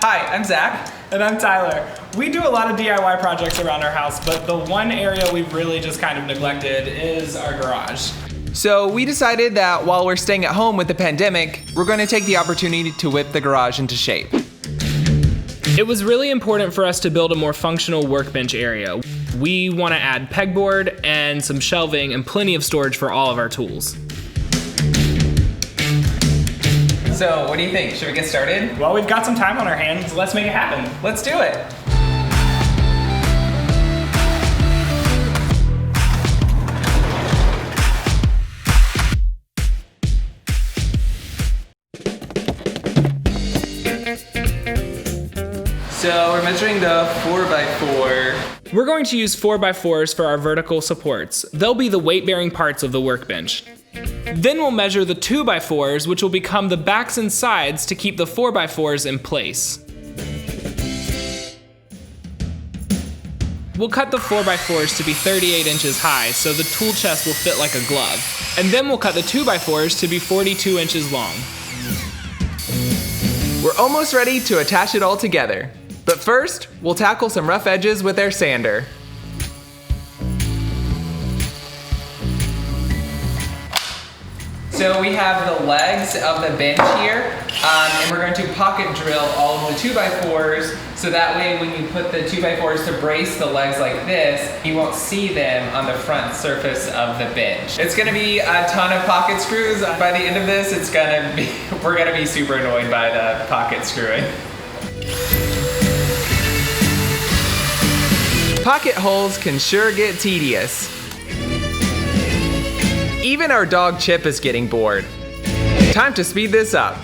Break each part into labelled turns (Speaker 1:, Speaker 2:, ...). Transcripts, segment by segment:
Speaker 1: Hi, I'm Zach.
Speaker 2: And I'm Tyler. We do a lot of DIY projects around our house, but the one area we've really just kind of neglected is our garage.
Speaker 1: So we decided that while we're staying at home with the pandemic, we're going to take the opportunity to whip the garage into shape.
Speaker 2: It was really important for us to build a more functional workbench area. We want to add pegboard and some shelving and plenty of storage for all of our tools.
Speaker 1: So what do you think? Should we get started?
Speaker 2: Well, we've got some time on our hands. Let's make it happen.
Speaker 1: Let's do it. So we're measuring the 4x4.
Speaker 2: We're going to use 4x4s for our vertical supports. They'll be the weight-bearing parts of the workbench. Then we'll measure the 2x4s, which will become the backs and sides to keep the 4x4s in place. We'll cut the 4x4s to be 38 inches high, so the tool chest will fit like a glove. And then we'll cut the 2x4s to be 42 inches long.
Speaker 1: We're almost ready to attach it all together. But first, we'll tackle some rough edges with our sander. So we have the legs of the bench here, and we're going to pocket drill all of the 2x4s, so that way when you put the 2x4s to brace the legs like this, you won't see them on the front surface of the bench. It's gonna be a ton of pocket screws. By the end of this, we're gonna be super annoyed by the pocket screwing. Pocket holes can sure get tedious. Even our dog Chip is getting bored. Time to speed this up.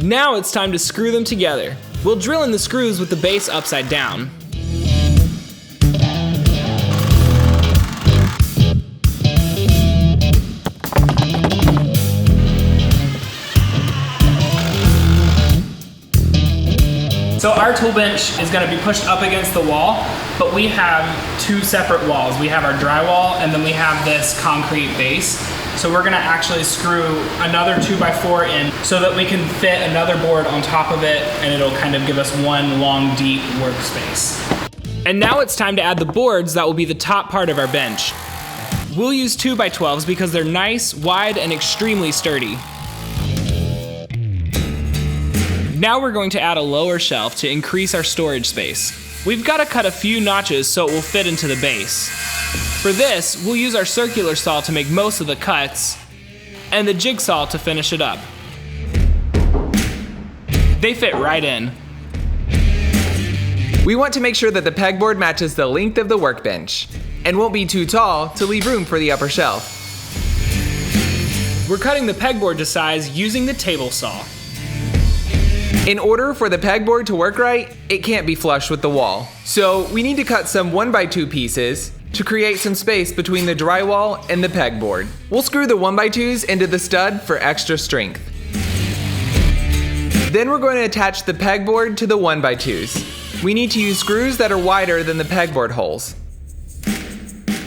Speaker 2: Now it's time to screw them together. We'll drill in the screws with the base upside down. So our tool bench is going to be pushed up against the wall, but we have two separate walls. We have our drywall and then we have this concrete base. So we're going to actually screw another 2x4 in so that we can fit another board on top of it, and it'll kind of give us one long, deep workspace. And now it's time to add the boards that will be the top part of our bench. We'll use 2x12s because they're nice, wide, and extremely sturdy. Now we're going to add a lower shelf to increase our storage space. We've got to cut a few notches so it will fit into the base. For this, we'll use our circular saw to make most of the cuts, and the jigsaw to finish it up. They fit right in.
Speaker 1: We want to make sure that the pegboard matches the length of the workbench and won't be too tall to leave room for the upper shelf.
Speaker 2: We're cutting the pegboard to size using the table saw.
Speaker 1: In order for the pegboard to work right, it can't be flush with the wall. So we need to cut some 1x2 pieces to create some space between the drywall and the pegboard. We'll screw the 1x2s into the stud for extra strength. Then we're going to attach the pegboard to the 1x2s. We need to use screws that are wider than the pegboard holes.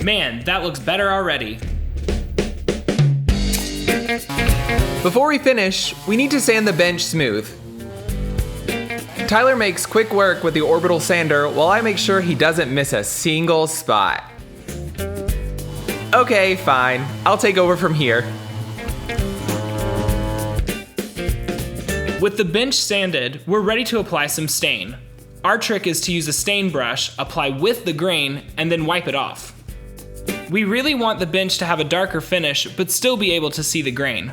Speaker 2: Man, that looks better already.
Speaker 1: Before we finish, we need to sand the bench smooth. Tyler makes quick work with the orbital sander while I make sure he doesn't miss a single spot. Okay, fine. I'll take over from here.
Speaker 2: With the bench sanded, we're ready to apply some stain. Our trick is to use a stain brush, apply with the grain, and then wipe it off. We really want the bench to have a darker finish, but still be able to see the grain.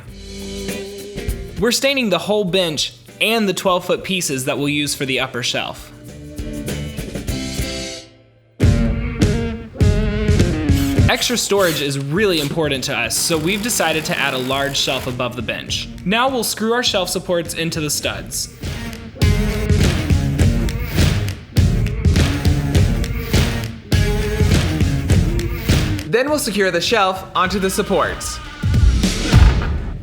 Speaker 2: We're staining the whole bench and the 12-foot pieces that we'll use for the upper shelf. Extra storage is really important to us, so we've decided to add a large shelf above the bench. Now we'll screw our shelf supports into the studs.
Speaker 1: Then we'll secure the shelf onto the supports.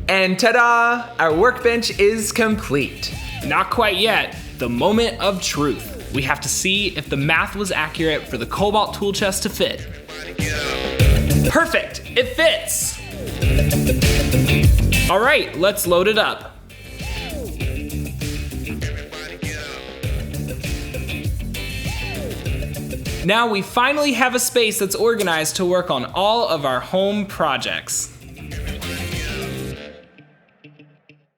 Speaker 1: And ta-da! Our workbench is complete.
Speaker 2: Not quite yet. The moment of truth. We have to see if the math was accurate for the Kobalt tool chest to fit. Perfect, it fits. All right, let's load it up. Now we finally have a space that's organized to work on all of our home projects.